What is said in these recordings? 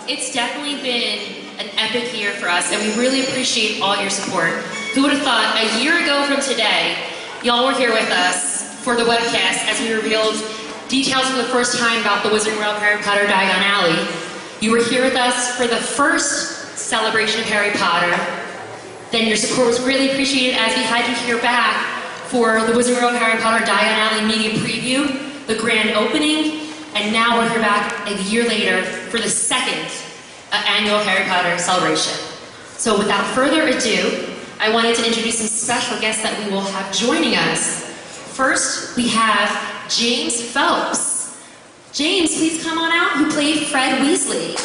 it's definitely been an epic year for us, and we really appreciate all your support. Who would have thought a year ago from today, y'all were here with us for the webcast as we revealed details for the first time about the Wizarding World of Harry Potter Diagon Alley. You were here with us for the first celebration of Harry Potter. Then your support was really appreciated as we had you here back for the Wizarding World of Harry Potter Diagon Alley media preview, the grand opening, and now we're here back a year later for the second annual Harry Potter celebration. So without further ado, I wanted to introduce some special guests that we will have joining us. First, we have James Phelps. James, please come on out, who played Fred Weasley.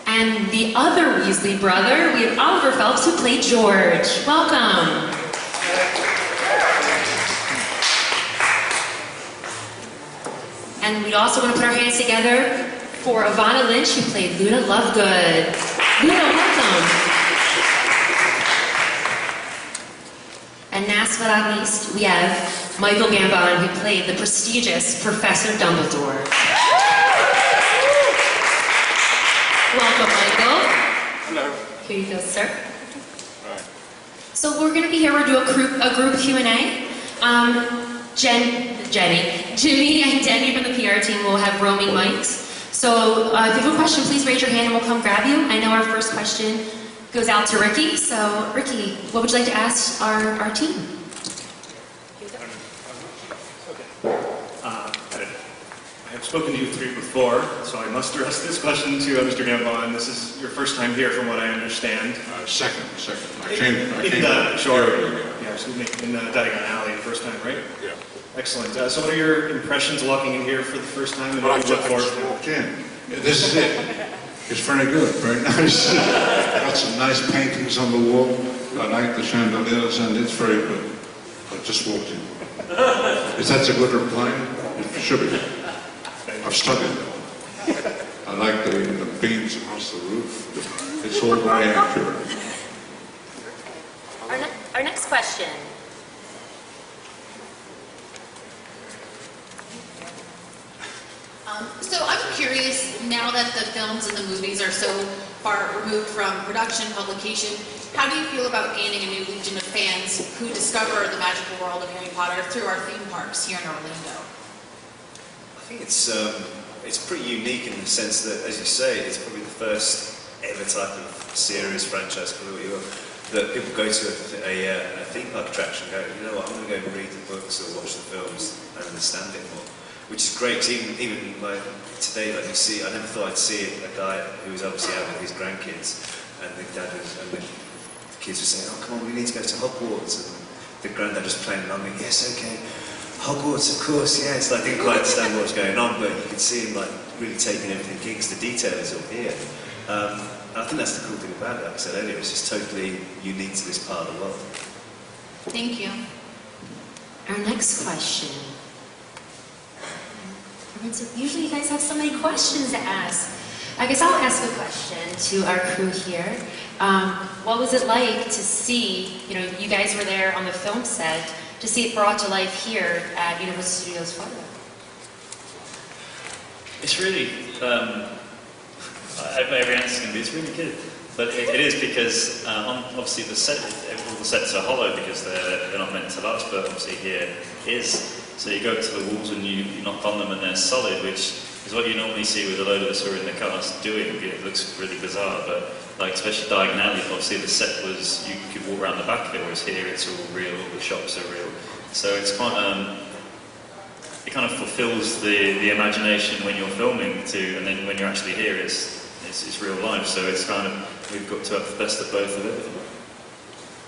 And the other Weasley brother, we have Oliver Phelps, who played George. Welcome. And we also want to put our hands together for Evanna Lynch, who played Luna Lovegood. Luna, welcome. And last but not least, we have Michael Gambon, who played the prestigious Professor Dumbledore. Welcome, Michael. Hello. Here you go, sir. All right. So we're going to be here, we'll do a group Q&A. Jimmy and Denny from the PR team will have roaming mics. So if you have a question, please raise your hand and we'll come grab you. I know our first question goes out to Ricky. So Ricky, what would you like to ask our team? I have spoken to you three before, so I must address this question to Mr. Gambon. This is your first time here, from what I understand. Second. I In came Diagon Alley, first time, right? Yeah. Excellent. So what are your impressions walking in here for the first time? And Well, I what do you look forward just to? walked in. This is it. It's very good, very nice. Got some nice paintings on the wall. I like the chandeliers, and it's very good. I just walked in. Is that a good reply? It should be. I've studied it. I like the beams across the roof. It's all very accurate. Our next question. So I'm curious, now that the films and the movies are so far removed from production, publication, how do you feel about gaining a new legion of fans who discover the magical world of Harry Potter through our theme parks here in Orlando? I think it's pretty unique in the sense that, as you say, it's probably the first ever type of series, franchise, that people go to a theme park attraction and go, you know what, I'm going to go and read the books or watch the films and understand it more. Which is great, because even like today, like you see, I never thought I'd see a guy who was obviously out with his grandkids, and the dad and the kids were saying, oh come on, we need to go to Hogwarts, and the granddad was playing along, and yes, okay, Hogwarts, of course, yes. I didn't quite understand what was going on, but you could see him like really taking everything in, because the detail is all here. And I think that's the cool thing about it, like I said earlier, it's just totally unique to this part of the world. Thank you. Our next question. Usually you guys have so many questions to ask. I guess I'll ask a question to our crew here. What was it like to see, you guys were there on the film set, to see it brought to life here at Universal Studios Florida? It's really, every answer's going to be, it's really good. But it is because, obviously, all the sets are hollow because they're not meant to last, but obviously here is. So you go to the walls and you knock on them and they're solid, which is what you normally see with a load of us who are in the cast doing. It looks really bizarre, but like especially Diagon Alley, obviously the set was, you could walk around the back of it, whereas here it's all real, all the shops are real. So it's quite, it kind of fulfills the imagination when you're filming too, and then when you're actually here it's real life, so it's kind of, we've got to have the best of both of it.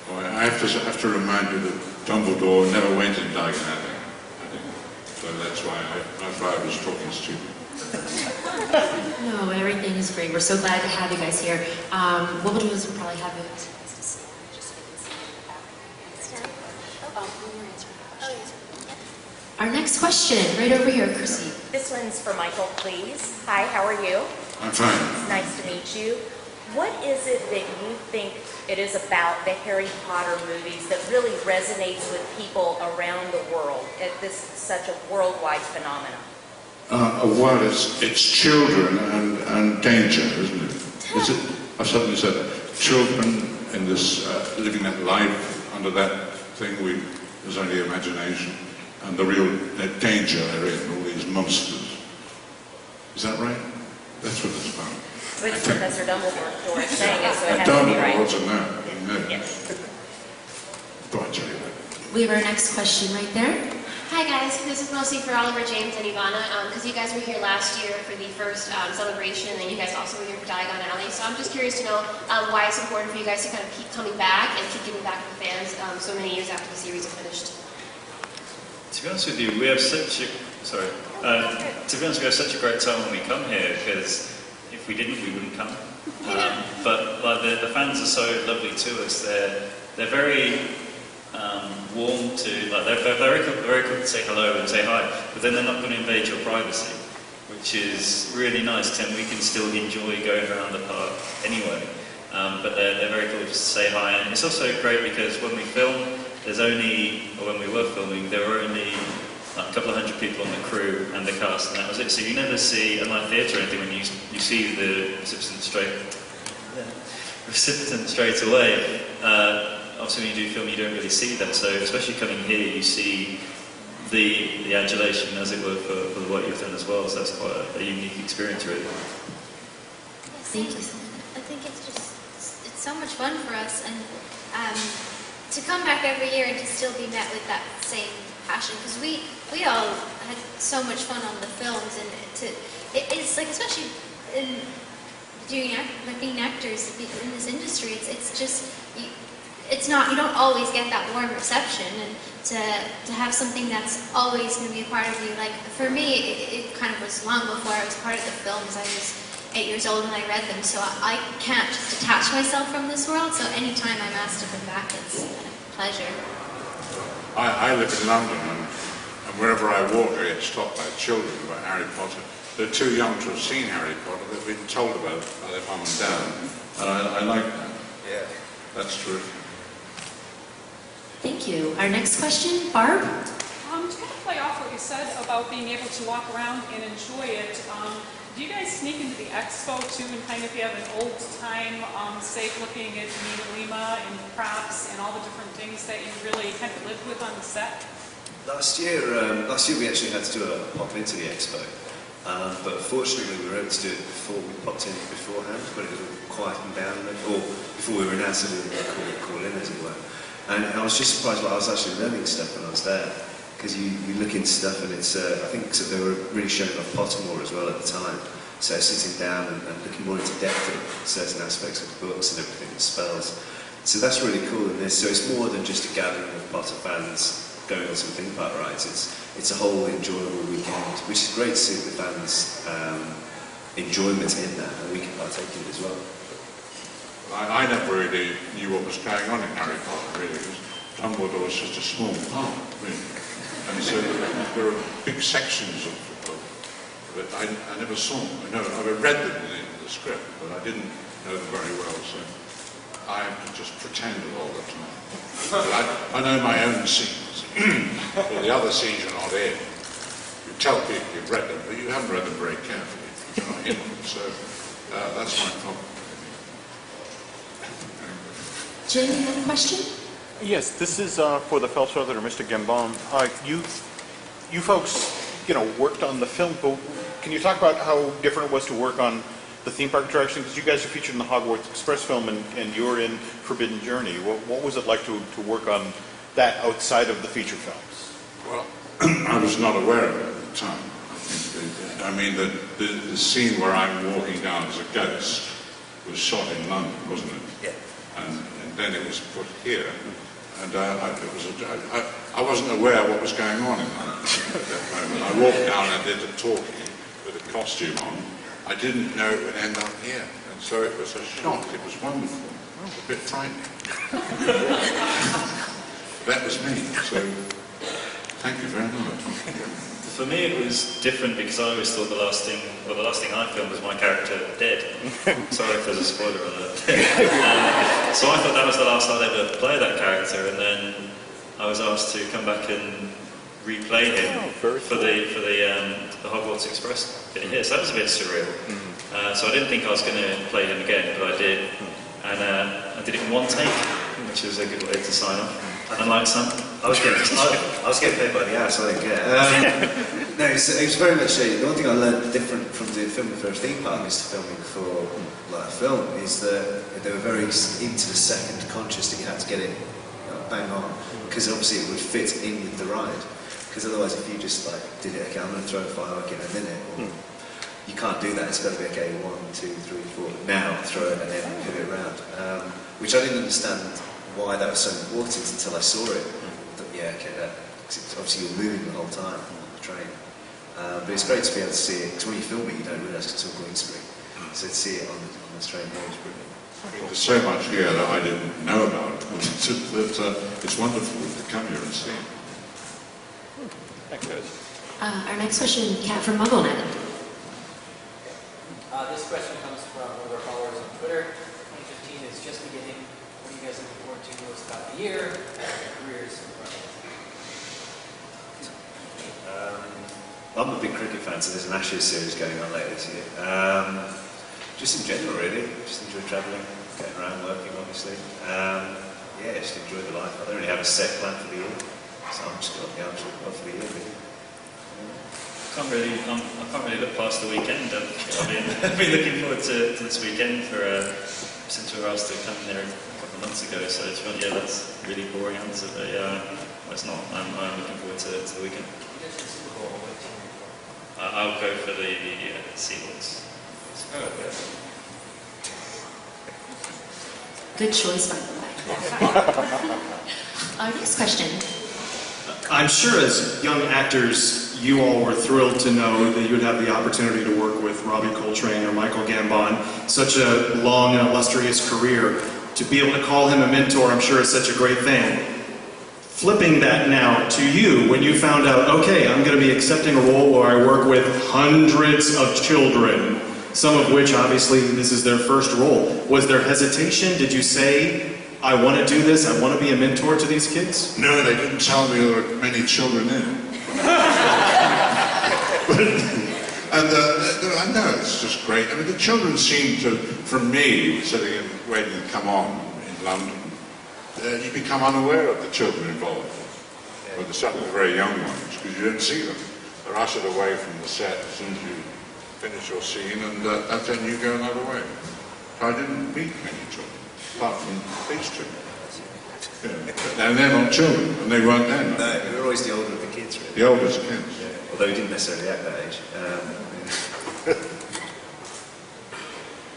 Well, I have to remind you that Dumbledore never went in Diagon Alley. So that's why I thought I was talking stupid. No, everything is great. We're so glad to have you guys here. What we'll do is we'll probably have you Our next question, right over here, Chrissy. This one's for Michael, please. Hi, how are you? I'm fine. It's nice to meet you. What is it that you think it is about the Harry Potter movies that really resonates with people around the world? This is such a worldwide phenomenon. Well, it's children and danger, isn't it? Is it? I suddenly said that. Children in this living that life under that thing, there's only imagination, and the real danger they're in, all these monsters. Is that right? That's what it's about. Which Professor Dumbledore is saying it, so it has to be right. Dumbledore's in there. Yes. Go on, Julie. We have our next question right there. Hi guys, this is mostly for Oliver, James, and Evanna, because you guys were here last year for the first celebration, and you guys also were here for Diagon Alley, so I'm just curious to know why it's important for you guys to kind of keep coming back and keep giving back to the fans so many years after the series is finished. To be honest with you, we have such a great time when we come here, because if we didn't, we wouldn't come. But like the fans are so lovely to us. They're very warm to, like they're very quick to say hello and say hi, but then they're not going to invade your privacy, which is really nice. And we can still enjoy going around the park anyway. But they're very cool just to say hi. And it's also great because when we film, when we were filming, there were only like a couple of hundred people on the crew and the cast, and that was it. So you never see, unlike theatre or anything, when you see the recipient straight away. Obviously, when you do film, you don't really see that. So, especially coming here, you see the adulation, as it were, for the work you've done as well. So that's quite a unique experience, really. Thank you. I think it's so much fun for us, and to come back every year and to still be met with that same passion, because we all had so much fun on the films, and it's like, especially in being actors in this industry, it's just. You don't always get that warm reception, and to have something that's always going to be a part of you. Like for me, it kind of was long before I was part of the films. I was 8 years old when I read them, so I can't just detach myself from this world. So anytime I'm asked to come back, it's a pleasure. I live in London, and wherever I walk, I get stopped by children about Harry Potter. They're too young to have seen Harry Potter. They've been told about it by their mum and dad, and I like that. Yeah. That's true. Thank you. Our next question, Barb? To kind of play off what you said about being able to walk around and enjoy it, do you guys sneak into the expo too and kind of have an old-time safe looking at Nina Lima and props and all the different things that you really kind of lived with on the set? Last year we actually had to do a pop into the expo, but fortunately we were able to do it before we popped in beforehand, when it was all quieting down, or before we were announced that we were going to call in, as it were. And I was just surprised, I was actually learning stuff when I was there, because you look into stuff, and it's, I think they were really showing off Pottermore as well at the time, so sitting down and looking more into depth at certain aspects of the books and everything, the spells. So that's really cool in this, so it's more than just a gathering of Potter fans going on some theme park rides, it's a whole enjoyable weekend, which is great to see the fans' enjoyment in that, and we can partake in it as well. I never really knew what was going on in Harry Potter, really, because Dumbledore was just a small part, really. And so there are big sections of it I never saw them. I read them in the script, but I didn't know them very well, so I have to just pretend all the time. But I know my own scenes, but the other scenes are not in. You tell people you've read them, but you haven't read them very carefully. You're not in them, so that's my problem. Jim, you have a question? Yes, this is for the Phelps brother, Mr. Gambon. You folks, worked on the film, but can you talk about how different it was to work on the theme park attraction? Because you guys are featured in the Hogwarts Express film, and you're in Forbidden Journey. What was it like to work on that outside of the feature films? Well, I was not aware of it at the time. I mean, the scene where I'm walking down as a ghost was shot in London, wasn't it? Yeah. And then it was put here, and I wasn't aware what was going on in London at that moment. I walked down and did the talking with a costume on. I didn't know it would end up here, and so it was a shock. It was wonderful, a bit frightening. That was me, so thank you very much. For me, it was different because I always thought the last thing I filmed was my character dead. Sorry if there's a spoiler on that. So I thought that was the last I'd ever play that character, and then I was asked to come back and replay him very for the Hogwarts Express bit here. So that was a bit surreal. So I didn't think I was going to play him again, but I did. And I did it in one take, which was a good way to sign off. Unlike some. I was getting paid by the hour, so I didn't care. No, it was very much the one thing I learned different from doing filming for a theme park is to filming for like a film is that they were very into the second conscious that you had to get it bang on, because obviously it would fit in with the ride. Because otherwise, if you just like did it, okay, I'm going to throw a firework in a minute, or, you can't do that. It's got to be okay, 1, 2, 3, 4. Now throw it and then pivot around, which I didn't understand why that was so important until I saw it. I thought, yeah, okay, cause obviously you're moving the whole time on the train. But it's great to be able to see it, because when you film it you don't realise it's all green screen. So to see it on the train there was brilliant. There's so much here that I didn't know about, that it's wonderful to come here and see. Thanks, guys. Our next question, Kat from MuggleNet. This question comes from one of our followers on Twitter. 2015 is just beginning. What are you guys looking forward to most about the year? Careers in front of you? I'm a big cricket fan, so there's an Ashes series going on later this year. Just in general, really. Just enjoy travelling, getting around, working, obviously. Yeah, just enjoy the life. I don't really have a set plan for the year, so I'm just going to get on for the year, really. I can't really look past the weekend. I've been looking forward to this weekend since we were asked to come here a couple of months ago. So yeah, that's a really boring answer, but yeah, well, it's not. I'm looking forward to the weekend. I'll go for the Seahawks. Good choice, by the way. Our next question. I'm sure as young actors, you all were thrilled to know that you would have the opportunity to work with Robbie Coltrane or Michael Gambon. Such a long and illustrious career. To be able to call him a mentor, I'm sure is such a great thing. Flipping that now to you, when you found out, okay, I'm going to be accepting a role where I work with hundreds of children, some of which obviously this is their first role. Was there hesitation? Did you say, I want to do this, I want to be a mentor to these kids? No, they didn't tell me there were many children in it. And I know it's just great. I mean, the children seem to, from me, sitting and waiting to come on in London, you become unaware of the children involved, or certainly the very young ones, because you don't see them. They're ushered away from the set as soon as you finish your scene, and then you go another way. So I didn't meet many children, apart from these two. Yeah. And they're not children, and they weren't then. No, we were always the older of the kids, really. The oldest kids. Yeah. Although we didn't necessarily act that age.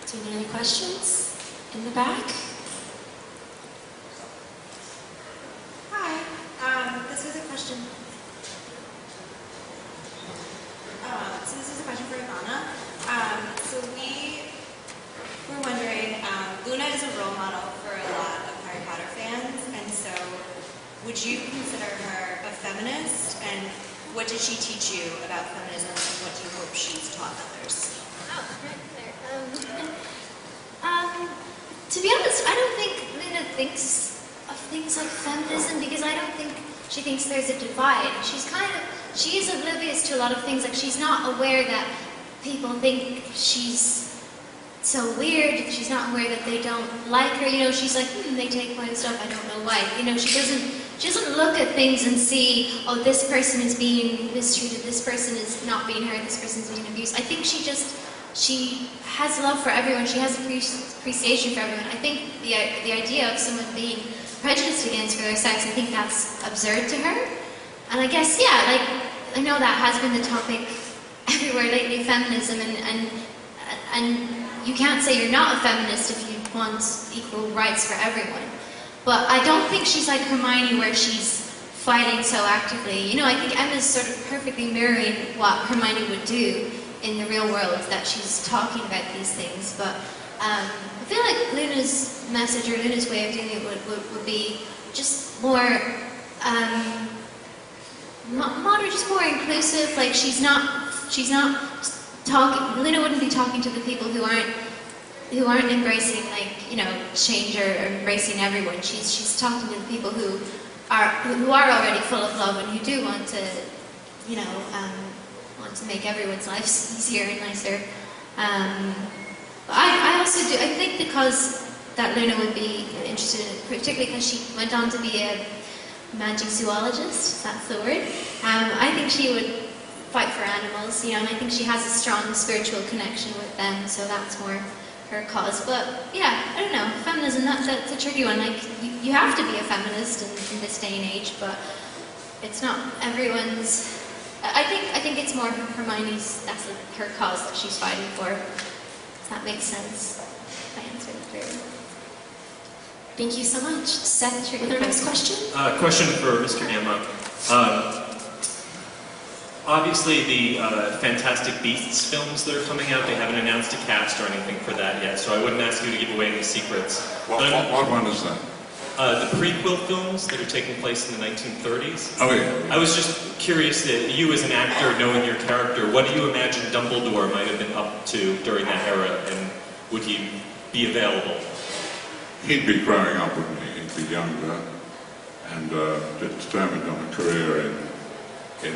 Do you have any questions in the back? Hi, this is a question. So this is a question for Evanna. So we were wondering, Luna is a role model for a lot of Harry Potter fans, and so would you consider her a feminist? And what did she teach you about feminism, and what do you hope she's taught others? Oh, right there. To be honest, I don't think Luna thinks of things like feminism, because I don't think she thinks there's a divide. She is oblivious to a lot of things. Like, she's not aware that people think she's so weird. She's not aware that they don't like her. You know, she's like, they take my stuff, I don't know why. You know, she doesn't look at things and see, oh, this person is being mistreated, this person is not being heard, this person is being abused. I think she has love for everyone. She has appreciation for everyone. I think the idea of someone being prejudiced against for their sex, I think that's absurd to her. And I guess, yeah, like, I know that has been the topic everywhere lately, feminism, and you can't say you're not a feminist if you want equal rights for everyone. But I don't think she's like Hermione, where she's fighting so actively. You know, I think Emma's sort of perfectly mirroring what Hermione would do in the real world, that she's talking about these things. But I feel like Luna's message, or Luna's way of doing it would be just more moderate, just more inclusive. Like, she's not talking. Luna wouldn't be talking to the people who aren't embracing, like, you know, change or embracing everyone. She's talking to the people who who are already full of love and who do want to, want to make everyone's lives easier and nicer. I also do. I think because that Luna would be interested in it, particularly because she went on to be a magic zoologist. That's the word. I think she would fight for animals, and I think she has a strong spiritual connection with them. So that's more her cause. But yeah, I don't know. Feminism, that's a tricky one. Like you have to be a feminist in this day and age, but it's not everyone's. I think it's more Hermione's. That's her cause that she's fighting for. Does that make sense? I answered it very well. Thank you so much. Seth, your next question? Question for Mr. Gambon. Obviously, the Fantastic Beasts films that are coming out, they haven't announced a cast or anything for that yet, so I wouldn't ask you to give away any secrets. What one is that? The prequel films that are taking place in the 1930s. Oh, yeah. I was just curious, that you as an actor, knowing your character, what do you imagine Dumbledore might have been up to during that era, and would he be available? He'd be growing up, wouldn't he? He'd be younger and determined on a career in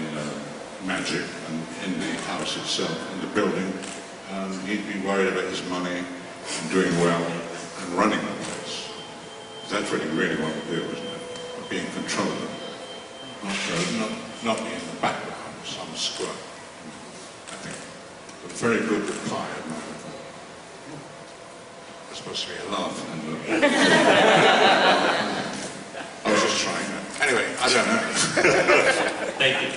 magic and in the house itself, in the building. He'd be worried about his money and doing well and running the place. That's what he really wanted to do, isn't it? Be in control of it. Not be in the background, some squirt. I think. A very good reply, I might have thought. It's supposed to be a laugh. I was just trying that. Anyway, I don't know. Thank you.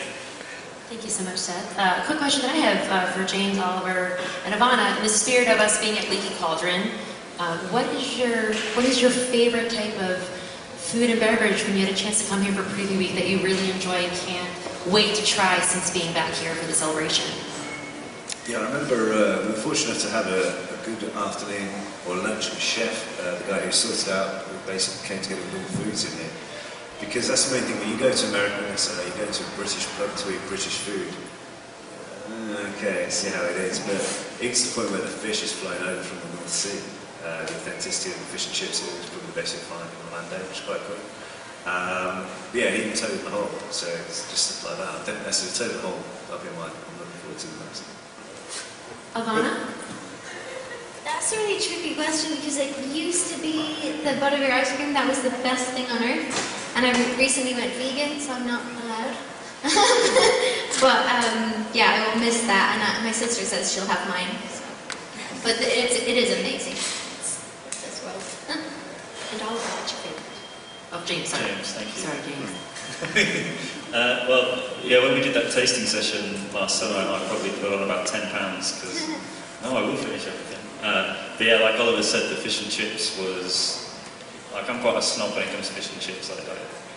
Thank you so much, Seth. Quick question that I have for James, Oliver, and Evanna. In the spirit of us being at Leaky Cauldron, what is your favorite type of food and beverage when you had a chance to come here for Preview Week that you really enjoy and can't wait to try since being back here for the celebration? Yeah, I remember we were fortunate to have a good afternoon or lunch with Chef, the guy who sorted out, who basically came together with all the foods in here. Because that's the main thing, when you go to American restaurant, you go to a British pub to eat British food. Okay, I see how it is, but it's the point where the fish is flying over from the North Sea. The authenticity of the fish and chips here is probably the best you'll find in Orlando, which is quite cool. Yeah, even toad in the hole, so it's just stuff like that. I don't necessarily toad in the hole, that'll be mine. I'm looking forward to the next. Evanna? That's a really tricky question because it used to be the butterbeer ice cream that was the best thing on earth, and I recently went vegan, so I'm not allowed. But yeah, I will miss that, and my sister says she'll have mine. So. But it is amazing. This world. And Oliver, what's your favorite? Oh, James, sorry. James, thank you. Sorry, James. Well, yeah, when we did that tasting session last summer, I probably put on about 10 pounds because no, I will finish everything. But yeah, like Oliver said, the fish and chips was like I'm quite a snob when it comes to fish and chips. Like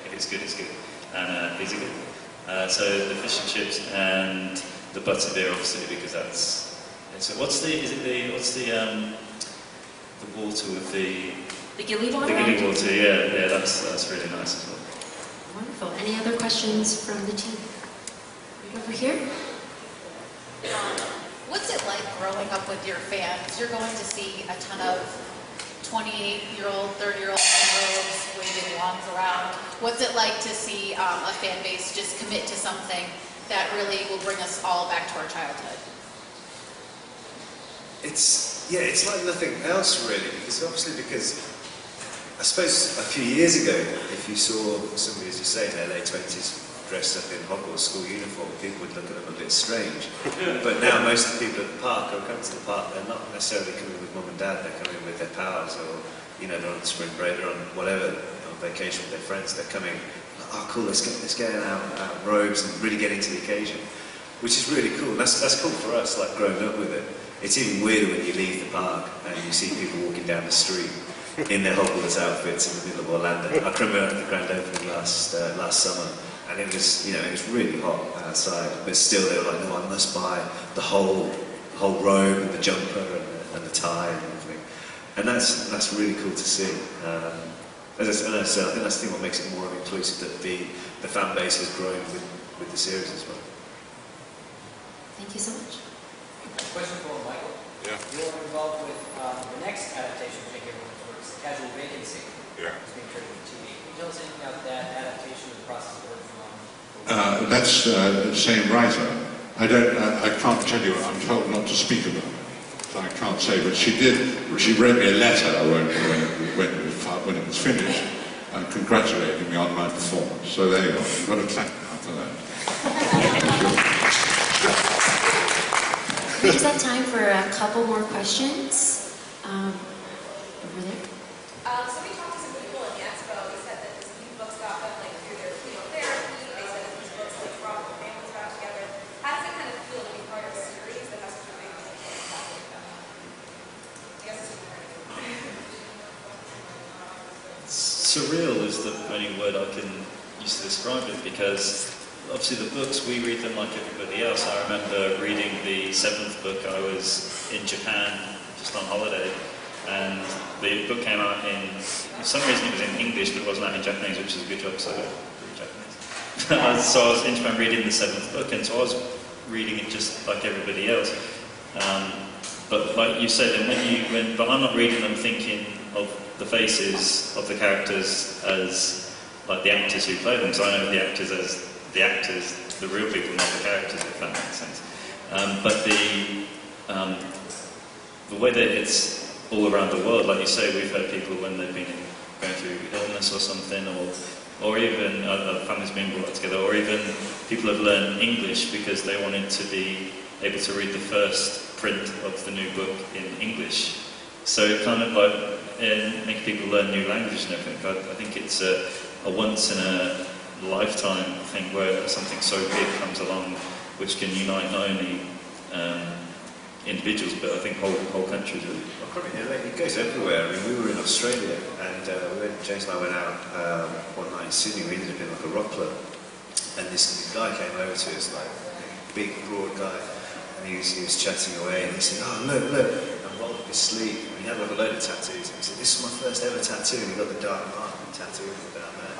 if it's good, it's good, and these are good. So the fish and chips and the butterbeer, obviously, because that's. So what's the water with the gilly water? The gilly water, yeah, that's really nice as well. Wonderful. Any other questions from the team? Right over here. What's it like growing up with your fans? You're going to see a ton of 28-year-old, 30-year-old robes waving wands around. What's it like to see a fan base just commit to something that really will bring us all back to our childhood? It's like nothing else really, because I suppose a few years ago, if you saw somebody, as you say, in their late 20s dressed up in Hogwarts school uniform, people would look at them a bit strange. But now most of the people at the park who come to the park, they're not necessarily coming with mum and dad, they're coming with their pals, or they're on spring break, they're on whatever, on vacation with their friends, they're coming, oh cool, let's get out robes and really get into the occasion, which is really cool. That's cool for us, like growing up with it. It's even weirder when you leave the park and you see people walking down the street in their Hogwarts outfits in the middle of Orlando. I can remember at the grand opening last summer, and it was really hot outside, but still they were like, no, I must buy the whole robe and the jumper and the tie and everything. And that's really cool to see. As I said, I think that's the thing what makes it more inclusive, that the fan base has grown with the series as well. Thank you so much. Question for Michael. Yeah. You're involved with the next adaptation, I think everyone works, Casual Vacancy. Yeah. It's being turned into TV. Can you tell us anything about that adaptation? That's the same writer. I can't tell you. I'm told not to speak about it. So I can't say, but she did. She wrote me a letter when it was finished, congratulating me on my performance. So there you go. You've got to thank her for that. We just have time for a couple more questions. Over there. So we talked to some people in the expo. They said that these books got them like through their chemotherapy. They said that these books like brought the families back together. How does it kind of feel to be part of a series that has such a big impact like that? I guess it's Surreal is the only word I can use to describe it, because obviously the books, we read them like everybody else. I remember reading the 7th book. I was in Japan just on holiday, and the book came out for some reason it was in English, but it wasn't out in Japanese, which is a good job, so I don't read Japanese. So I was in Japan reading the 7th book, and so I was reading it just like everybody else. But like you said, and but I'm not reading them thinking of the faces of the characters as like the actors who play them, because I know the actors as the actors, the real people, not the characters, if that makes sense. But the way that it's all around the world, like you say, we've had people when they've been going through illness or something, or even families being brought together, or even people have learned English because they wanted to be able to read the first print of the new book in English. So it kind of like makes people learn new languages and everything. But I think it's a once in a lifetime thing where something so big comes along which can unite not only individuals, but I think whole countries really. It goes everywhere. I mean, we were in Australia, and James and I went out one night in Sydney. We ended up in like a rock club, and this guy came over to us, like a big, broad guy, and he was chatting away, and he said, "Oh, look," and rolled up his sleeve, and he had like a load of tattoos. And he said, "This is my first ever tattoo," and he got the Dark Mark tattoo down there.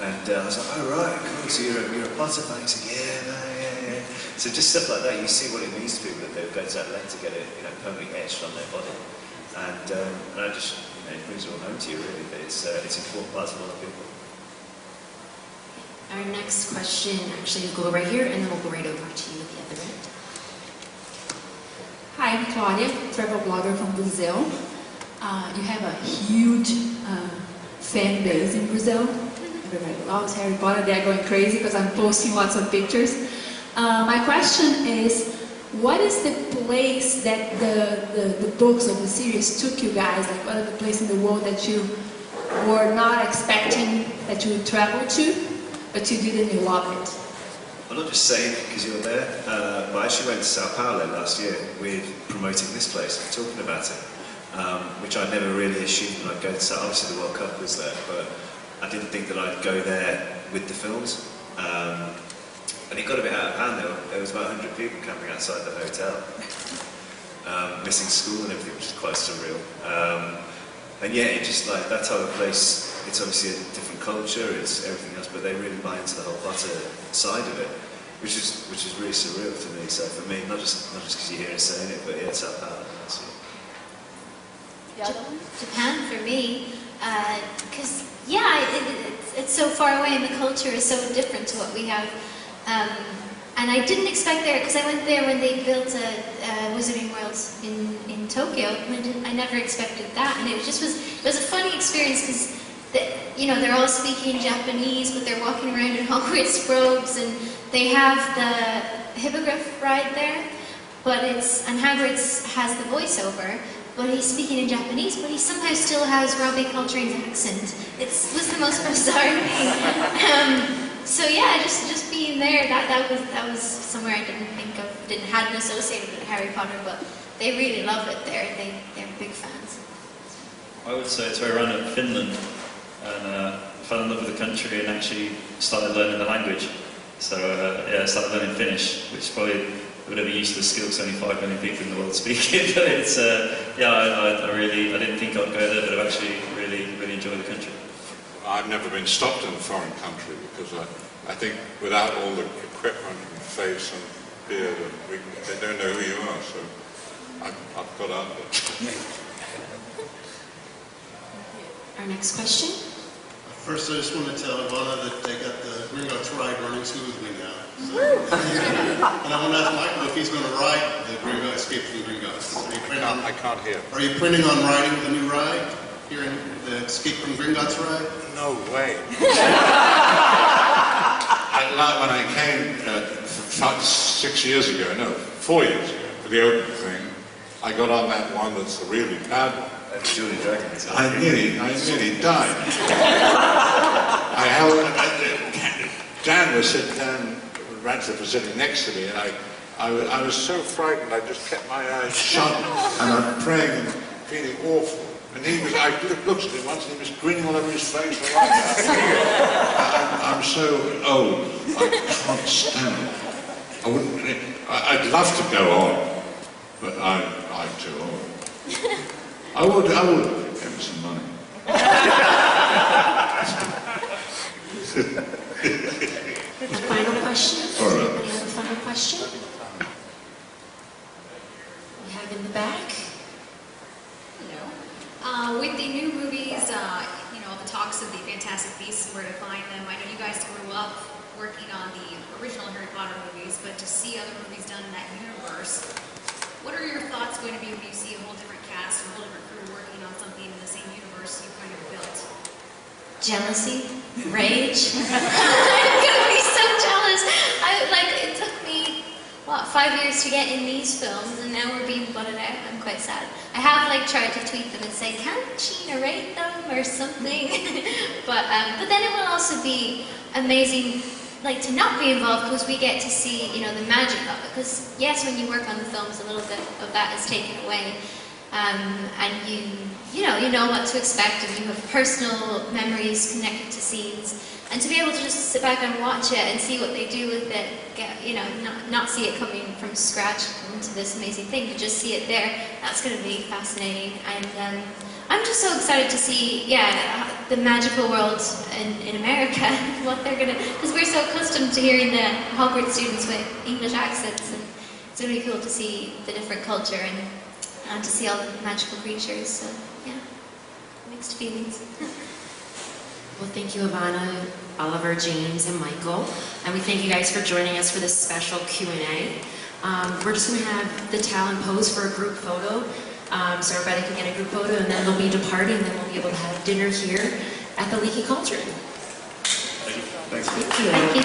And I was like, "Oh right, cool. So you're a Potter fan?" He said, "Yeah, no, yeah." So just stuff like that, you see what it means to people that they'll go to that length to get it, permanently etched on their body, and I just, it brings it all home to you really. That it's important parts of a lot of people. Our next question actually will go right here, and then we'll go right over to you at the other end. Hi, I'm Claudia, travel blogger from Brazil. You have a huge fan base in Brazil. Everybody loves Harry Potter. They're going crazy because I'm posting lots of pictures. My question is, what is the place that the books of the series took you guys? Like, what is the place in the world that you were not expecting that you would travel to, but you did and you loved it? I'm not just saying it because you're there, but I actually went to Sao Paulo last year with promoting this place, talking about it, which I never really assumed that I'd go to. Obviously the World Cup was there, but I didn't think that I'd go there with the films. And it got a bit out of hand. There was about 100 people camping outside the hotel, missing school and everything, which is quite surreal. And yeah, it just like that type of place. It's obviously a different culture, it's everything else, but they really buy into the whole Potter side of it, which is really surreal to me. So for me, not just because you hear it saying it, but yeah, it's Sao Paulo. Japan for me, because it's so far away and the culture is so different to what we have. And I didn't expect there, because I went there when they built a Wizarding World in Tokyo, and I never expected that. And it was a funny experience because they're all speaking Japanese, but they're walking around in Hogwarts robes, and they have the hippogriff ride there, and Hagrid has the voiceover, but he's speaking in Japanese, but he somehow still has Robbie Coltrane's accent. It was the most bizarre thing. So yeah, just being there, that was somewhere I hadn't associated with Harry Potter, but they really love it there. They're big fans. I would say it's where I ran in Finland, and fell in love with the country and actually started learning the language. So I started learning Finnish, which probably a bit of a useless skill because only 5 million people in the world speak it. But it's I didn't think I'd go there, but I've actually really enjoyed the country. I've never been stopped in a foreign country because I think without all the equipment and face and beard, they don't know who you are. So I've got out there. Our next question. First, I just want to tell Evanna that they got the Gringotts ride running smoothly now. So, and I want to ask Michael if he's going to ride the Gringotts, Escape from Gringotts. I can't hear. Are you planning on riding the new ride here in the Escape from Gringotts ride? No way. When I came 6 years ago, no, 4 years ago, for the opening thing, I got on that one that's the really bad one. Julie Dragons. I nearly died. I held, Dan was sitting down, Radcliffe was sitting next to me, and I was so frightened, I just kept my eyes shut, and I'm praying and feeling awful. And he was, I looked at him once, and he was grinning all over his face. I'm so old, I can't stand it. I'd love to go on, but I'm too old. I would give him some money. Final question? All right. Anybody have a final question? We have in the back. With the new movies, the talks of the Fantastic Beasts and where to find them, I know you guys grew up working on the original Harry Potter movies, but to see other movies done in that universe, what are your thoughts going to be when you see a whole different cast and a whole different crew working on something in the same universe you kind of built? Jealousy, rage. I'm gonna be so jealous. It took me 5 years to get in these films, and now we're being butted out. I'm quite sad. I have tried to tweet them and say, can't she narrate them or something? but then it will also be amazing, to not be involved, because we get to see, the magic of it. Because yes, when you work on the films, a little bit of that is taken away, and you know what to expect, and you have personal memories connected to scenes, and to be able to just sit back and watch it and see what they do with it, not see it coming from scratch into this amazing thing, but just see it there, that's going to be fascinating. And I'm just so excited to see, the magical world in America, what they're going to, because we're so accustomed to hearing the Hogwarts students with English accents, and it's going to be cool to see the different culture and to see all the magical creatures. So, mixed feelings. Well, thank you, Evanna, Oliver, James, and Michael. And we thank you guys for joining us for this special Q&A. We're just going to have the talent pose for a group photo, so everybody can get a group photo, and then they'll be departing, and then we'll be able to have dinner here at the Leaky Cauldron. Thanks. Thank you.